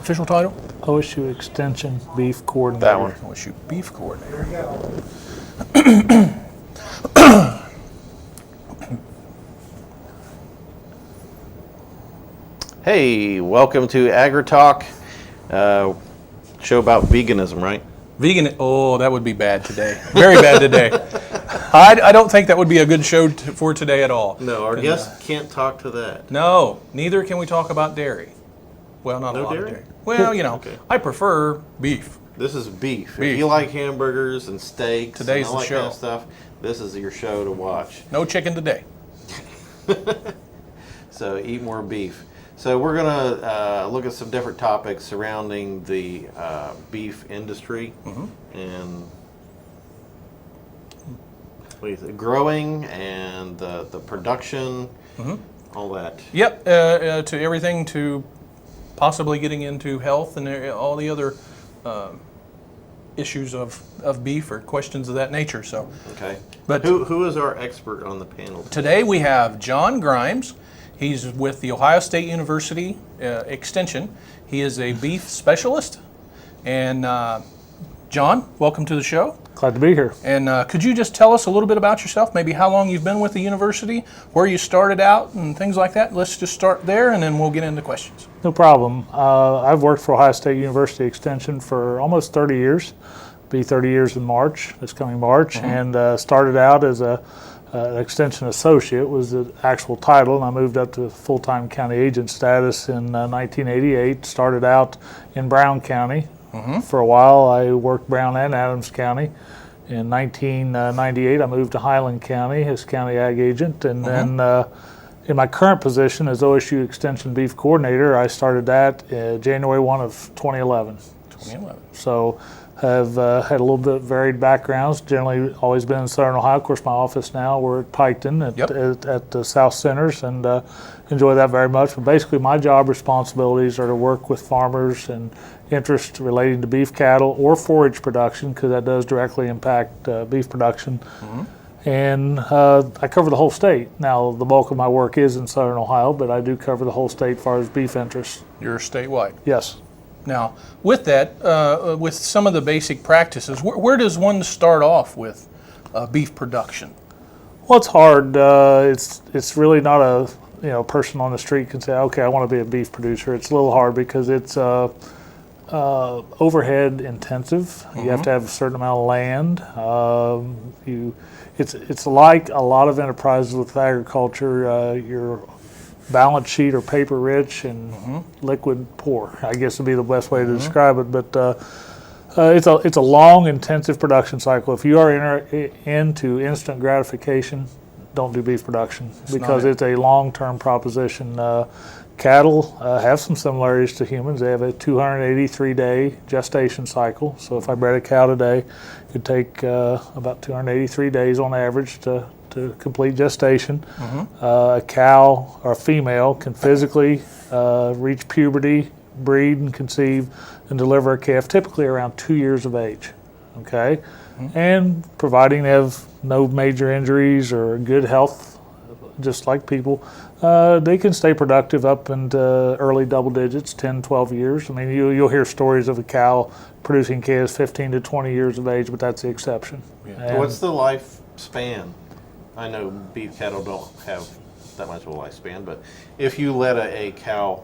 official title? OSU Extension Beef Coordinator. That one. OSU Beef Coordinator. Hey, welcome to Agri-Talk, show about veganism, right? Vegan, oh, that would be bad today. Very bad today. I don't think that would be a good show for today at all. No, our guests can't talk to that. No, neither can we talk about dairy. Well, not a lot of dairy. Well, you know, Okay. I prefer beef. This is beef. Beef. If you like hamburgers and steaks Today's and all the that kind show. of stuff, this is your show to watch. No chicken today. So eat more beef. So we're going to look at some different topics surrounding the beef industry and what do you think? Growing and the production, all that. Yep, to everything to possibly getting into health and all the other issues of beef or questions of that nature. So, Okay. But who is our expert on the panel today we have John Grimes. He's with the Ohio State University Extension. He is a beef specialist. And John, welcome to the show. Glad to be here. And could you just tell us a little bit about yourself, maybe how long you've been with the university, where you started out and things like that? Let's just start there and then we'll get into questions. No problem. I've worked for Ohio State University Extension for almost 30 years. Be 30 years in March, this coming March, and started out as an extension associate was the actual title, and I moved up to full-time county agent status in 1988. Started out in Brown County. For a while, I worked Brown and Adams County. In 1998, I moved to Highland County as county ag agent, and then in my current position as OSU Extension Beef Coordinator, I started that January 1 of 2011. 2011. So have had a little bit varied backgrounds, generally always been in Southern Ohio. Of course, my office now, we're at Piketon at the South Centers, and enjoy that very much. But basically, my job responsibilities are to work with farmers and interests relating to beef cattle or forage production, because that does directly impact beef production. And I cover the whole state. Now, the bulk of my work is in Southern Ohio, but I do cover the whole state as far as beef interests. You're statewide. Yes. Now, with that, with some of the basic practices, where does one start off with beef production? Well, it's hard. It's really not a person on the street can say, okay, I want to be a beef producer. It's a little hard because it's overhead intensive. You have to have a certain amount of land. It's like a lot of enterprises with agriculture. Your balance sheet or paper rich and liquid poor, I guess would be the best way to describe it. But it's a long, intensive production cycle. If you are into instant gratification, don't do beef production because it's a long-term proposition. Cattle have some similarities to humans. They have a 283-day gestation cycle. So if I bred a cow today, it would take about 283 days on average to complete gestation. A cow or a female can physically reach puberty, breed and conceive, and deliver a calf typically around 2 years of age. Okay, and providing they have no major injuries or good health, just like people, they can stay productive up into early double digits, 10, 12 years. I mean, you'll hear stories of a cow producing calves 15 to 20 years of age, but that's the exception. What's the lifespan? I know beef cattle don't have that much of a lifespan, but if you let a cow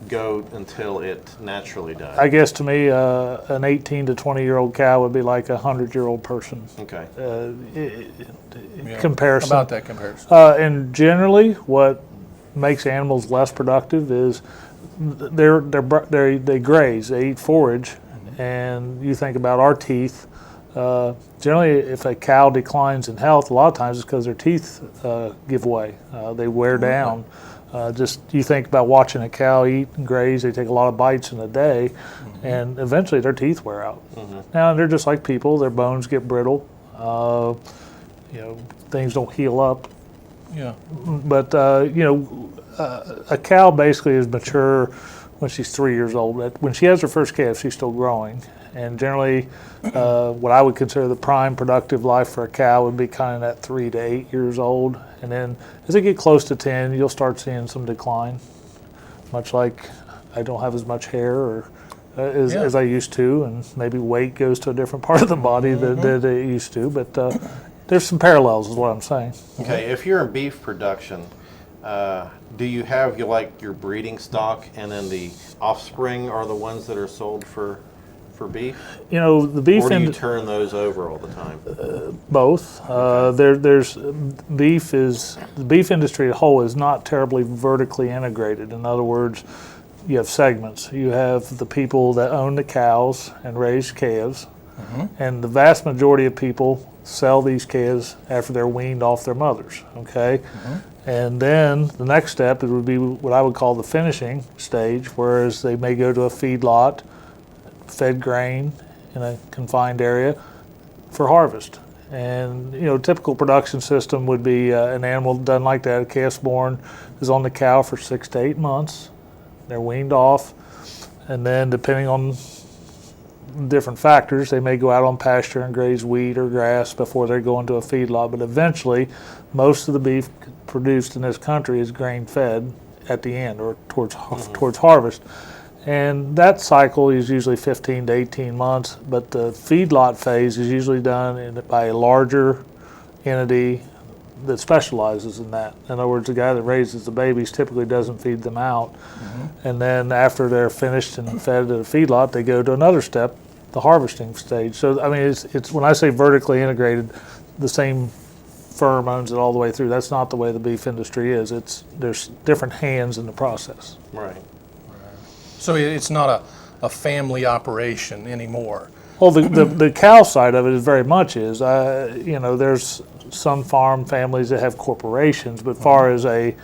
go until it naturally dies. I guess to me, an 18 to 20-year-old cow would be like a 100-year-old person. Okay. Comparison. About that comparison. And generally, what makes animals less productive is they graze, they eat forage, and you think about our teeth. Generally, if a cow declines in health, a lot of times it's because their teeth give way. They wear down. Just you think about watching a cow eat and graze, they take a lot of bites in a day, and eventually their teeth wear out. Now, they're just like people, their bones get brittle, things don't heal up. Yeah. But, a cow basically is mature when she's 3 years old. When she has her first calf, she's still growing. And generally, what I would consider the prime productive life for a cow would be kind of that 3 to 8 years old. And then as they get close to 10, you'll start seeing some decline, much like I don't have as much hair or as I used to, and maybe weight goes to a different part of the body that it used to. But there's some parallels, is what I'm saying. Okay, if you're in beef production, do you have your breeding stock, and then the offspring are the ones that are sold for beef? You know, the beef Or do you turn those over all the time? both. There's beef is the beef industry as a whole is not terribly vertically integrated. In other words, you have segments. You have the people that own the cows and raise calves, and the vast majority of people sell these calves after they're weaned off their mothers. Okay, and then the next step, it would be what I would call the finishing stage, whereas they may go to a feedlot, fed grain in a confined area for harvest. And you know, typical production system would be an animal done like that. A calf's born, is on the cow for 6 to 8 months. They're weaned off, and then depending on different factors, they may go out on pasture and graze wheat or grass before they're going to a feedlot. But eventually, most of the beef produced in this country is grain fed at the end or towards harvest. And that cycle is usually 15 to 18 months, but the feedlot phase is usually done by a larger entity that specializes in that. In other words, the guy that raises the babies typically doesn't feed them out. And then after they're finished and fed at a feedlot, they go to another step, the harvesting stage. So, I mean, it's when I say vertically integrated, the same firm owns it all the way through. That's not the way the beef industry is. There's different hands in the process. Right. So it's not a family operation anymore. Well, the cow side of it is very much is. You know, there's some farm families that have corporations, but far as a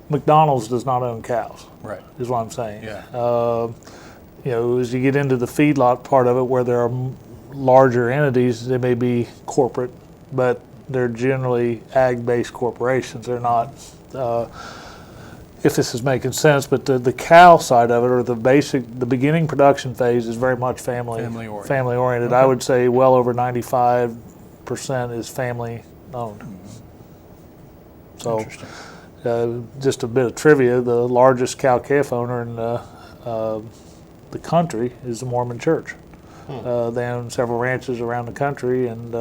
McDonald's does not own cows. Right. Is what I'm saying. Yeah. You know, as you get into the feedlot part of it, where there are larger entities, they may be corporate, but they're generally ag-based corporations. They're not. If this is making sense, but the cow side of it, or the beginning production phase, is very much family oriented. Okay. I would say well over 95% is family owned. So, Interesting. just a bit of trivia: the largest cow calf owner in the country is the Mormon Church. They own several ranches around the country, and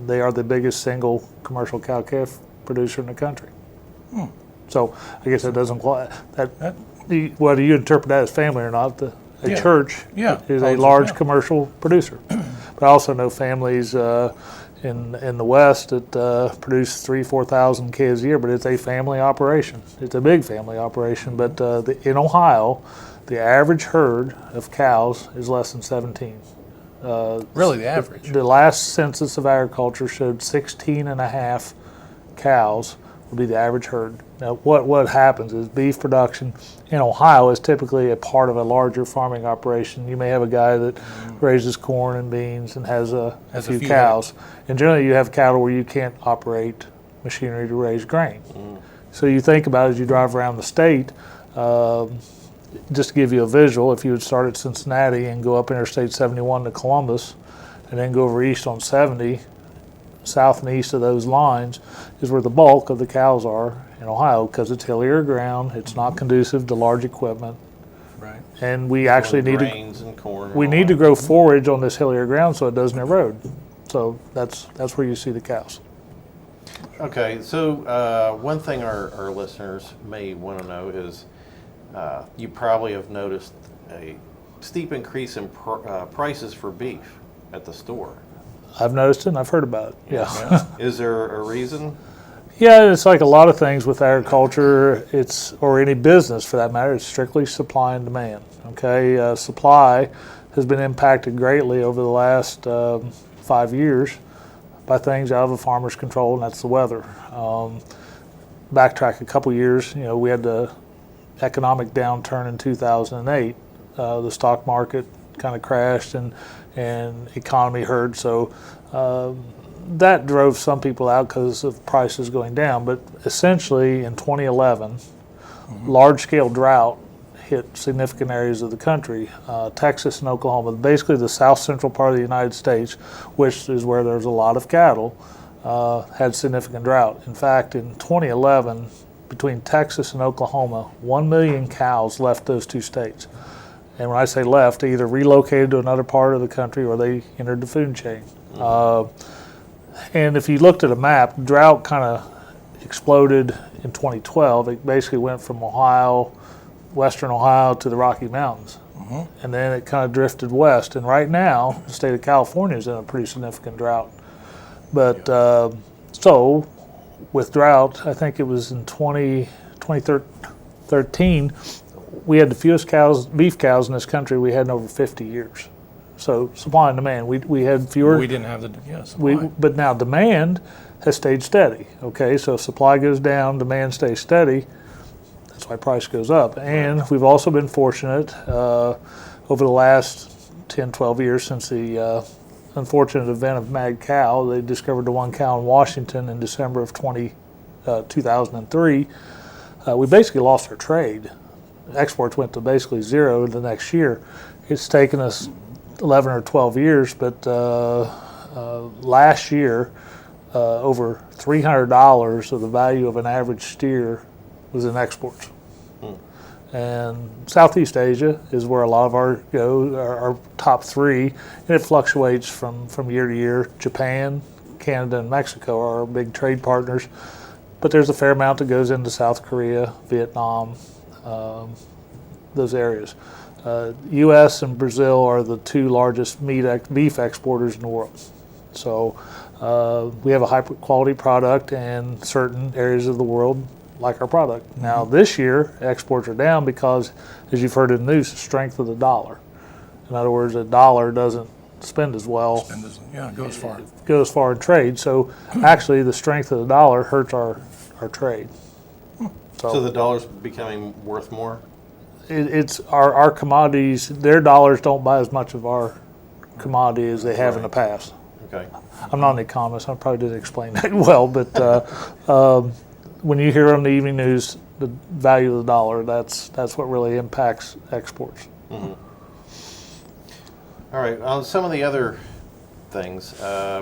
they are the biggest single commercial cow calf producer in the country. So I guess that doesn't quite, whether you interpret that as family or not, a church is a large commercial producer. But I also know families in the West that produce 3,000-4,000 calves a year, but it's a family operation. It's a big family operation. But in Ohio, the average herd of cows is less than 17. Really, the average? The last census of agriculture showed 16 and a half cows would be the average herd. Now, what happens is beef production in Ohio is typically a part of a larger farming operation. You may have a guy that raises corn and beans and has a few cows. And generally you have cattle where you can't operate machinery to raise grain. So you think about it as you drive around the state, just to give you a visual, if you would start at Cincinnati and go up Interstate 71 to Columbus and then go over east on 70, south and east of those lines is where the bulk of the cows are in Ohio, because it's hillier ground, it's not conducive to large equipment. Right. And we actually need grains and corn. we need to grow forage on this hillier ground so it doesn't erode. So that's where you see the cows. Okay, so one thing our listeners may want to know is you probably have noticed a steep increase in prices for beef at the store. I've noticed it and I've heard about it. Yeah. Is there a reason? Yeah, it's like a lot of things with agriculture, or any business for that matter, it's strictly supply and demand. Okay, supply has been impacted greatly over the last 5 years by things out of a farmer's control, and that's the weather. Backtrack a couple years, we had the economic downturn in 2008. The stock market kind of crashed and economy hurt, so that drove some people out because of prices going down. But essentially in 2011, large-scale drought hit significant areas of the country, Texas and Oklahoma, basically the south central part of the United States, which is where there's a lot of cattle, had significant drought. In fact, in 2011, between Texas and Oklahoma, 1 million cows left those two states. And when I say left, they either relocated to another part of the country or they entered the food chain. And if you looked at a map, drought kind of exploded in 2012. It basically went from Ohio, western Ohio, to the Rocky Mountains. And then it kind of drifted west. And right now, the state of California is in a pretty significant drought. But so with drought, I think it was in 2013, we had the fewest beef cows in this country we had in over 50 years. So supply and demand, we had fewer. We didn't have the supply. But now demand has stayed steady. Okay, so if supply goes down, demand stays steady. That's why price goes up. And we've also been fortunate over the last 10, 12 years since the unfortunate event of mad cow. They discovered the one cow in Washington in December of 2003. We basically lost our trade. Exports went to basically zero the next year. It's taken us 11 or 12 years, but last year, over $300 of the value of an average steer was in exports. And Southeast Asia is where a lot of our top three, and it fluctuates from year to year. Japan, Canada, and Mexico are our big trade partners, but there's a fair amount that goes into South Korea, Vietnam, those areas. U.S. and Brazil are the two largest beef exporters in the world. So we have a high quality product, and certain areas of the world like our product. Now this year, exports are down because, as you've heard in the news, the strength of the dollar. In other words, a dollar doesn't spend as well. It goes far. It goes far in trade. So actually, the strength of the dollar hurts our trade. So the dollar's becoming worth more? It's our commodities, their dollars don't buy as much of our commodity as they have in the past. Okay. I'm not an economist, I probably didn't explain that well, but when you hear on the evening news the value of the dollar, that's what really impacts exports. All right, on some of the other things,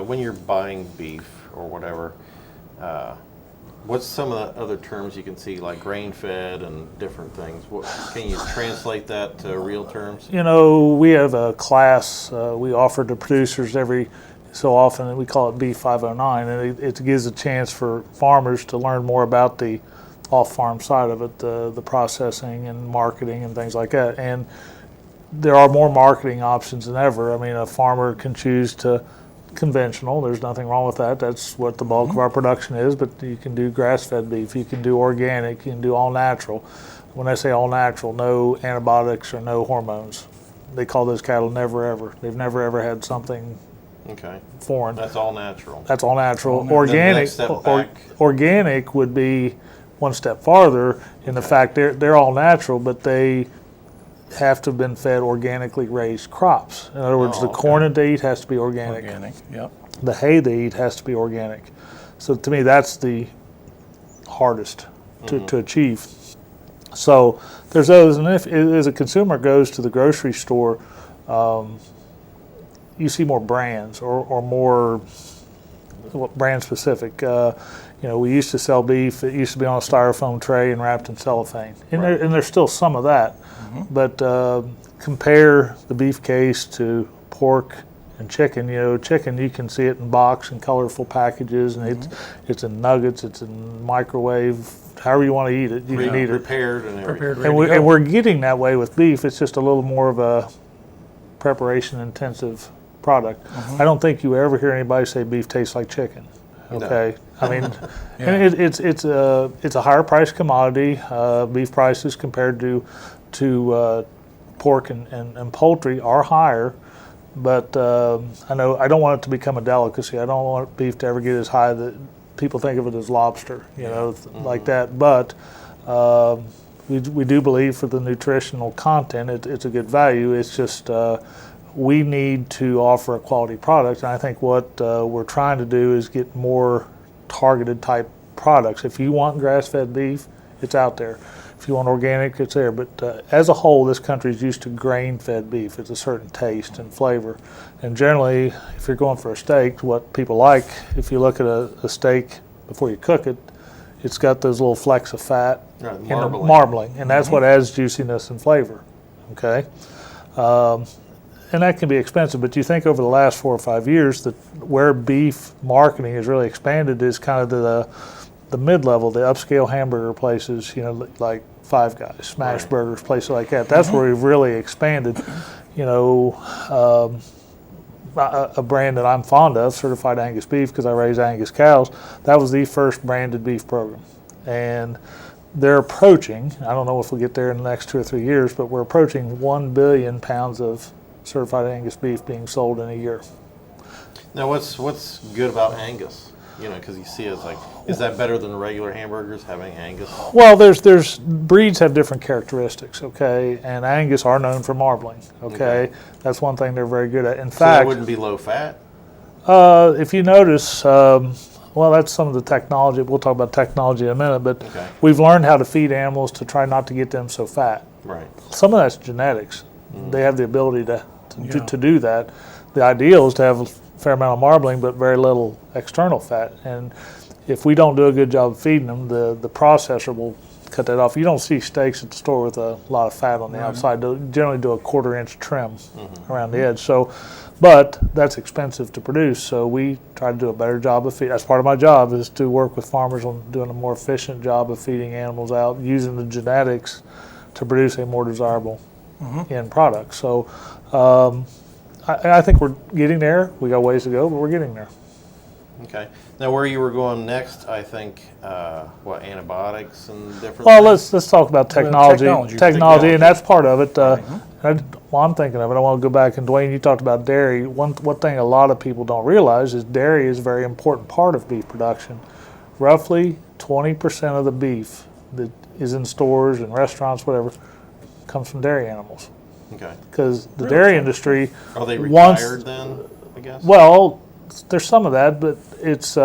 when you're buying beef or whatever, what's some of the other terms you can see, like grain-fed and different things? Can you translate that to real terms? You know, we have a class we offer to producers every so often, and we call it Beef 509, and it gives a chance for farmers to learn more about the off-farm side of it, the processing and marketing and things like that. And there are more marketing options than ever. I mean, a farmer can choose to conventional. There's nothing wrong with that. That's what the bulk of our production is, but you can do grass-fed beef, you can do organic, you can do all natural. When I say all natural, no antibiotics or no hormones. They call those cattle never ever. They've never ever had something foreign. That's all natural. That's all natural. Organic, organic would be one step farther in the fact they're all natural, but they have to have been fed organically raised crops. In other words, the corn that they eat has to be organic. Yep. The hay they eat has to be organic. So to me, that's the hardest to achieve. So there's those, and if as a consumer goes to the grocery store, you see more brands or more brand specific. We used to sell beef. It used to be on a styrofoam tray and wrapped in cellophane, and there's still some of that. But compare the beef case to pork and chicken. Chicken, you can see it in box and colorful packages, and it's in nuggets, it's in microwave, however you want to eat it. You can eat it prepared and everything. And we're getting that way with beef. It's just a little more of a preparation intensive product. I don't think you ever hear anybody say beef tastes like chicken. Okay, no. I mean, and it's a higher priced commodity. Beef prices compared to pork and poultry are higher, but I don't want it to become a delicacy. I don't want beef to ever get as high that people think of it as lobster, like that. But we do believe for the nutritional content, it's a good value. It's just we need to offer a quality product, and I think what we're trying to do is get more targeted type products. If you want grass-fed beef, it's out there. If you want organic, it's there. But as a whole, this country is used to grain-fed beef. It's a certain taste and flavor. And generally, if you're going for a steak, what people like, if you look at a steak before you cook it, it's got those little flecks of fat Right, in the marbling. marbling, and that's what adds juiciness and flavor. Okay, and that can be expensive. But you think over the last 4 or 5 years that where beef marketing has really expanded is kind of the mid-level, the upscale hamburger places. You know, like Five Guys, Smash Right. Burgers, places like that. That's where we've really expanded. You know. A brand that I'm fond of, Certified Angus Beef, because I raise Angus cows, that was the first branded beef program. And they're approaching, I don't know if we'll get there in the next 2 or 3 years, but we're approaching 1 billion pounds of certified Angus beef being sold in a year. Now, what's good about Angus? You know, because you see it's like, is that better than regular hamburgers having Angus? Well, there's breeds have different characteristics, okay? And Angus are known for marbling, okay? That's one thing they're very good at. In So that fact, wouldn't be low fat? if you notice, well, that's some of the technology. We'll talk about technology in a minute, but Okay. we've learned how to feed animals to try not to get them so fat. Right. Some of that's genetics. They have the ability to Yeah. do that. The ideal is to have a fair amount of marbling, but very little external fat. And if we don't do a good job of feeding them, the processor will cut that off. You don't see steaks at the store with a lot of fat on the outside. They'll generally do a 1/4 inch trim around the edge. So, but that's expensive to produce. So we try to do a better job of feeding. That's part of my job, is to work with farmers on doing a more efficient job of feeding animals out, using the genetics to produce a more desirable end product. So I think we're getting there. We got ways to go, but we're getting there. Okay. Now, where you were going next, I think, antibiotics and different Well, things? let's talk about technology. technology. And that's part of it. While I'm thinking of it, I want to go back, and Duane, you talked about dairy. One thing a lot of people don't realize is dairy is a very important part of beef production. Roughly 20% of the beef that is in stores and restaurants, whatever, comes from dairy animals. Okay. Because the dairy industry, Are they once- retired then, I guess? well, there's some of that, but it's,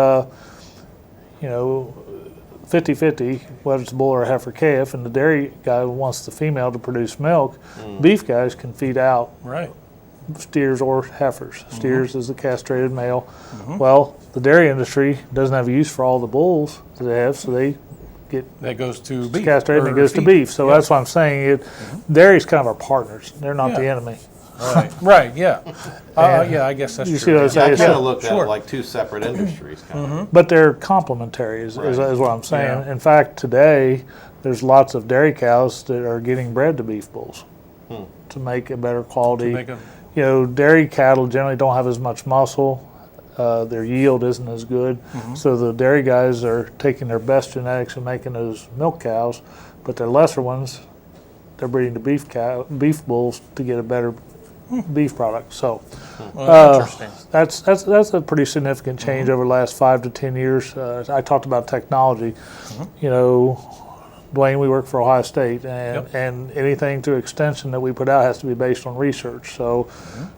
50-50, whether it's a bull or a heifer calf, and the dairy guy wants the female to produce milk. Beef guys can feed out Right. steers or heifers. Steers is the castrated male. Well, the dairy industry doesn't have a use for all the bulls that they have, so they get That goes to beef. castrated and it or goes to feed. beef. So Yeah. that's what I'm saying. Dairy's kind of our partners. They're not the Yeah. enemy. Right. Right. Yeah. Yeah. I guess that's You true. see what I'm I saying? kind So- of looked at Sure. it like two separate industries, kind of. But they're complementary, is what I'm saying. Yeah. In fact, today, there's lots of dairy cows that are getting bred to beef bulls to make a better quality. Make a- Dairy cattle generally don't have as much muscle. Their yield isn't as good. So the dairy guys are taking their best genetics and making those milk cows, but their lesser ones, they're breeding the beef bulls to get a better beef product. So Well, interesting. that's a pretty significant change over the last 5 to 10 years. I talked about technology. Duane, we work for Ohio State, and anything through extension that we put out has to be based on research. So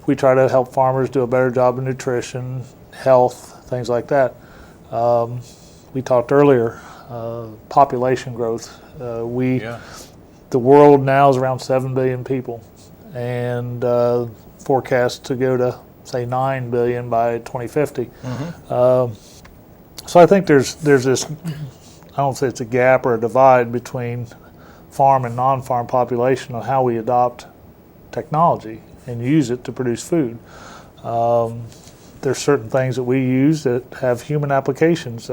we try to help farmers do a better job of nutrition, health, things like that. We talked earlier, population growth. Yeah. The world now is around 7 billion people, and forecast to go to, say, 9 billion by 2050. So I think there's this, I don't say it's a gap or a divide between farm and non-farm population on how we adopt technology and use it to produce food. There's certain things that we use that have human applications.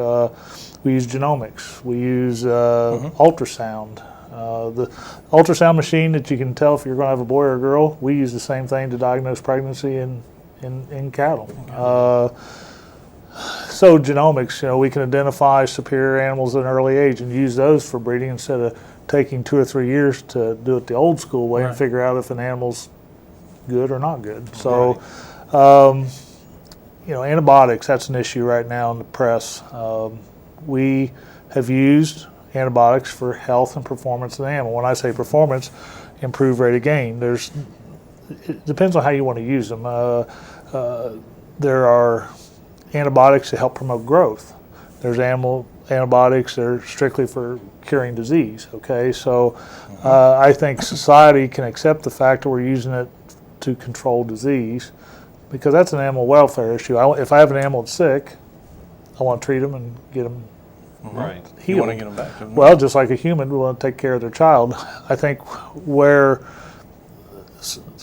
We use genomics. We use ultrasound. The ultrasound machine that you can tell if you're going to have a boy or a girl, we use the same thing to diagnose pregnancy in cattle. So genomics, we can identify superior animals at an early age and use those for breeding instead of taking 2 or 3 years to do it the old school way and figure out if an animal's good or not good. So, antibiotics, that's an issue right now in the press. We have used antibiotics for health and performance of the animal. When I say performance, improved rate of gain. It depends on how you want to use them. There are antibiotics to help promote growth. There's animal antibiotics that are strictly for curing disease. Okay, so I think society can accept the fact that we're using it to control disease, because that's an animal welfare issue. If I have an animal that's sick, I want to treat them and get them Right. You heal. want to get them back to them. Well, just like a human, we want to take care of their child. I think where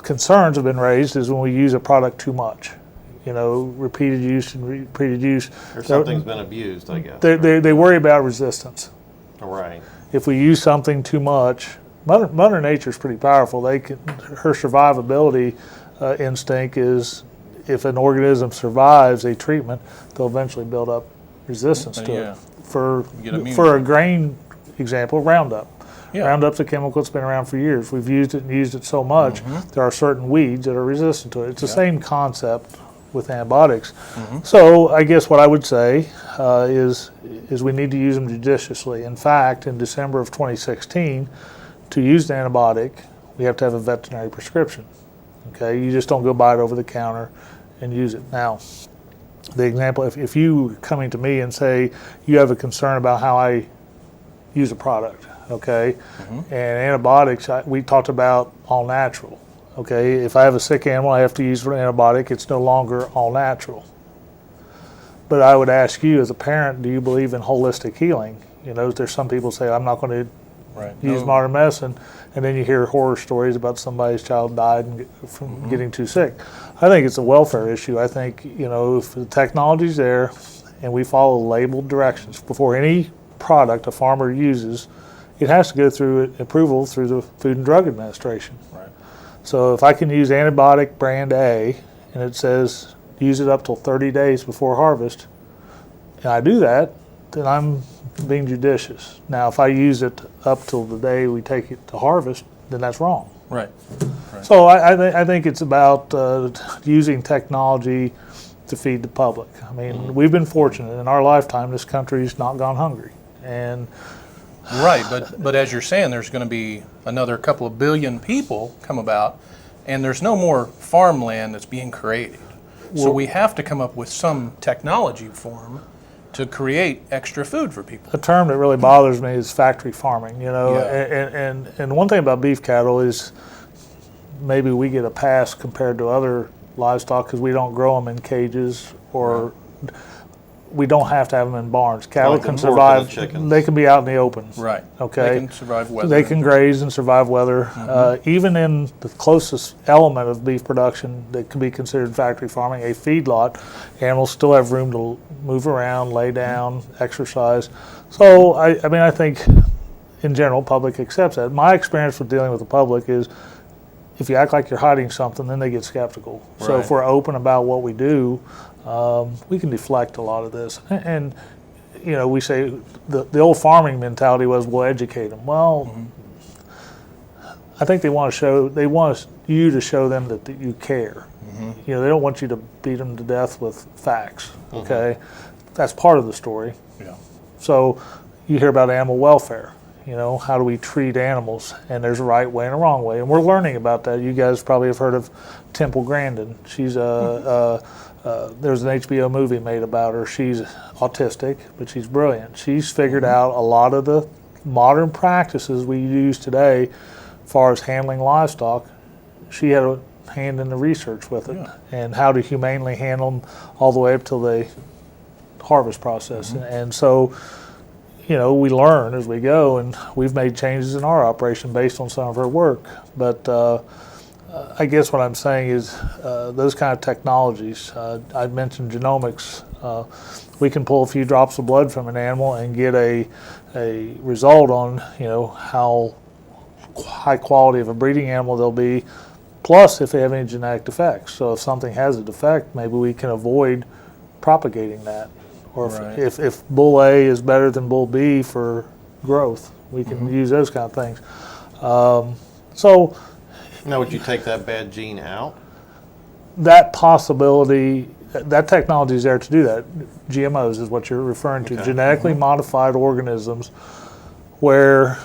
concerns have been raised is when we use a product too much. You know, repeated use and repeated use. Or something's been abused, I guess. They worry about resistance. Right. If we use something too much, Mother Nature's pretty powerful. Her survivability instinct is if an organism survives a treatment, they'll eventually build up resistance to Yeah. it. For Get immunity. for a grain example, Roundup. Yeah. Roundup's a chemical that's been around for years. We've used it and used it so much, there are certain weeds that are resistant to it. It's the same concept with antibiotics. So I guess what I would say is we need to use them judiciously. In fact, in December of 2016, to use the antibiotic, we have to have a veterinary prescription. Okay, you just don't go buy it over the counter and use it. Now, the example, if you coming to me and say you have a concern about how I use a product, okay, and antibiotics, we talked about all natural. Okay, if I have a sick animal, I have to use an antibiotic. It's no longer all natural. But I would ask you, as a parent, do you believe in holistic healing? You know, there's some people say I'm not going to use modern medicine, and then you hear horror stories about somebody's child died from getting too sick. I think it's a welfare issue. I think, you know, if the technology's there and we follow labeled directions before any product a farmer uses, it has to go through approval through the Food and Drug Administration. Right. So if I can use antibiotic brand A and it says use it up till 30 days before harvest, and I do that, then I'm being judicious. Now, if I use it up till the day we take it to harvest, then that's wrong. Right. So I think it's about using technology to feed the public. I mean, we've been fortunate. In our lifetime, this country's not gone hungry. And Right, but as you're saying, there's going to be another couple of billion people come about, and there's no more farmland that's being created. So we have to come up with some technology form to create extra food for people. a term that really bothers me is factory farming, you know. Yeah. And one thing about beef cattle is maybe we get a pass compared to other livestock because we don't grow them in cages or we don't have to have them in barns. Cattle Like the can pork and survive. the chickens. They can be out in the open. Right. Okay. They can survive weather. They can graze and survive weather. Even in the closest element of beef production that could be considered factory farming, a feedlot, animals still have room to move around, lay down, exercise. So, I mean, I think in general, public accepts that. My experience with dealing with the public is if you act like you're hiding something, then they get skeptical. So Right. if we're open about what we do, we can deflect a lot of this. And you know, we say the old farming mentality was, we'll educate them. Well, I think they want you to show them that you care. You know, they don't want you to beat them to death with facts. Okay, that's part of the story. Yeah. So you hear about animal welfare. You know, how do we treat animals? And there's a right way and a wrong way, and we're learning about that. You guys probably have heard of Temple Grandin. She's there's an HBO movie made about her. She's autistic, but she's brilliant. She's figured out a lot of the modern practices we use today as far as handling livestock. She had a hand in the research with it and how to humanely handle them all the way up till the harvest process. And so, you know, we learn as we go, and we've made changes in our operation based on some of her work. But I guess what I'm saying is those kind of technologies, I mentioned genomics, we can pull a few drops of blood from an animal and get a result on, you know, how high quality of a breeding animal they'll be, plus if they have any genetic defects. So if something has a defect, maybe we can avoid propagating that. Or Right. if bull A is better than bull B for growth, we can use those kind of things. So Now, would you take that bad gene out? that possibility, that technology is there to do that. GMOs is what you're referring to, Okay. genetically modified organisms, where,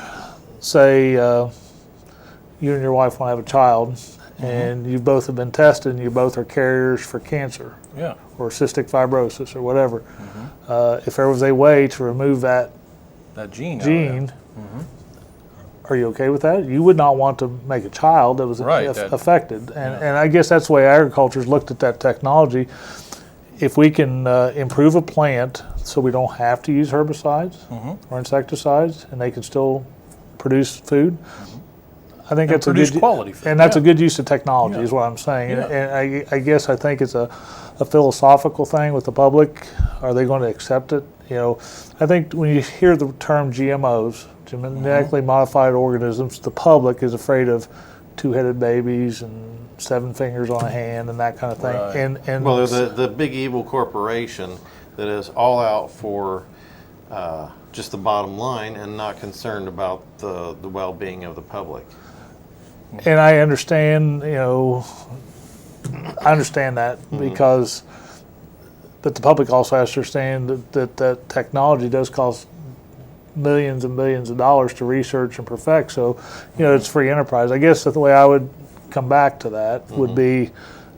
say, you and your wife want to have a child, and you both have been tested, and you both are carriers for cancer Yeah. or cystic fibrosis or whatever. If there was a way to remove that That gene. out of there. gene, are you okay with that? You would not want to make a child that was Right, affected. And I guess that's the way agriculture's looked at that technology. if we can improve a plant so we don't have to use herbicides or insecticides, and they can still produce food, I think that's produce a good quality food. and that's Yeah. a good use of technology, Yeah. is what I'm saying. Yeah. And I guess I think it's a philosophical thing with the public. Are they going to accept it? You know, I think when you hear the term GMOs, genetically modified organisms, the public is afraid of two-headed babies and 7 fingers on a hand and that kind of thing. Right. And Well, the big evil corporation that is all out for just the bottom line and not concerned about the well-being of the public. And I understand, I understand that because, but the public also has to understand that technology does cost millions and millions of dollars to research and perfect. So, it's free enterprise. I guess the way I would come back to that would be,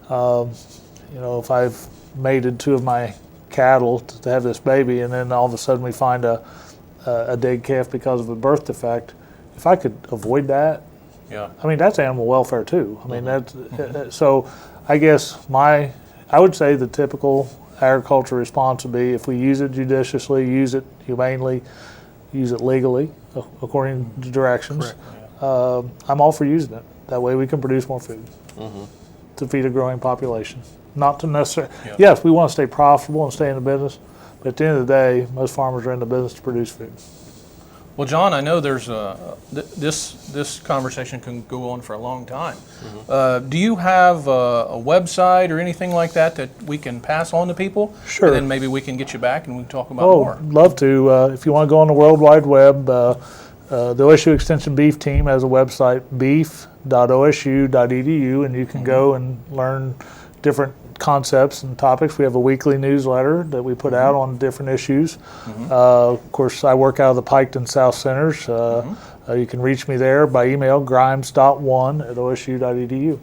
if I've mated 2 of my cattle to have this baby, and then all of a sudden we find a dead calf because of a birth defect. If I could avoid that, Yeah. I mean, that's animal welfare too. I mean, that's so. I guess I would say the typical agriculture response would be, if we use it judiciously, use it humanely, use it legally according to directions. Correct. I'm all for using it. That way, we can produce more food to feed a growing population. Not to necessarily. Yeah. Yes, we want to stay profitable and stay in the business, but at the end of the day, most farmers are in the business to produce food. Well, John, I know there's this conversation can go on for a long time. Do you have a website or anything like that we can pass on to people? Sure. And then maybe we can get you back and we can talk about Oh, more. love to. If you want to go on the World Wide Web, the OSU Extension Beef team has a website, beef.osu.edu, and you can go and learn different concepts and topics. We have a weekly newsletter that we put out on different issues. Of course, I work out of the Piketon South Centers. You can reach me there by email, grimes.1@osu.edu.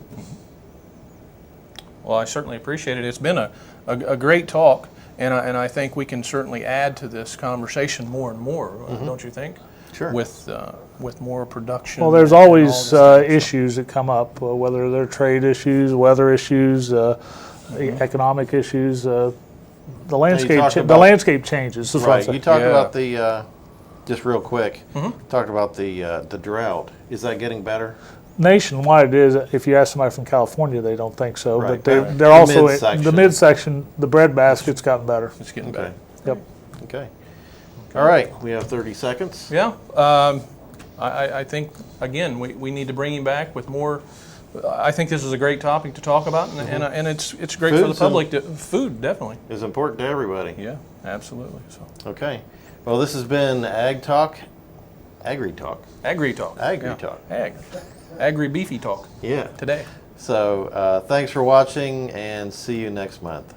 Well, I certainly appreciate it. It's been a great talk, and I think we can certainly add to this conversation more and more, don't you think? Sure. With more production. Well, there's and all always this stuff, so. issues that come up, whether they're trade issues, weather issues, economic issues. The landscape talked the about- landscape changes. Is what I'm Right. saying. You talked Yeah. about the just real quick. Talked about the drought. Is that getting better? Nationwide, it is. If you ask somebody from California, they don't think so. Right. But they're The also midsection. the midsection. The bread basket's gotten better. It's getting Okay. better. Yep. Okay. All right. We have 30 seconds. Yeah. I think, again, we need to bring him back with more. I think this is a great topic to talk about, and it's great for the Food's public. Food, definitely. Is important to everybody. Yeah, absolutely. So, Okay. Well, this has been Agri-Talk. Agri-Talk. Agri-Talk. Yeah. Agri-beefy talk Yeah. today. So thanks for watching, and see you next month.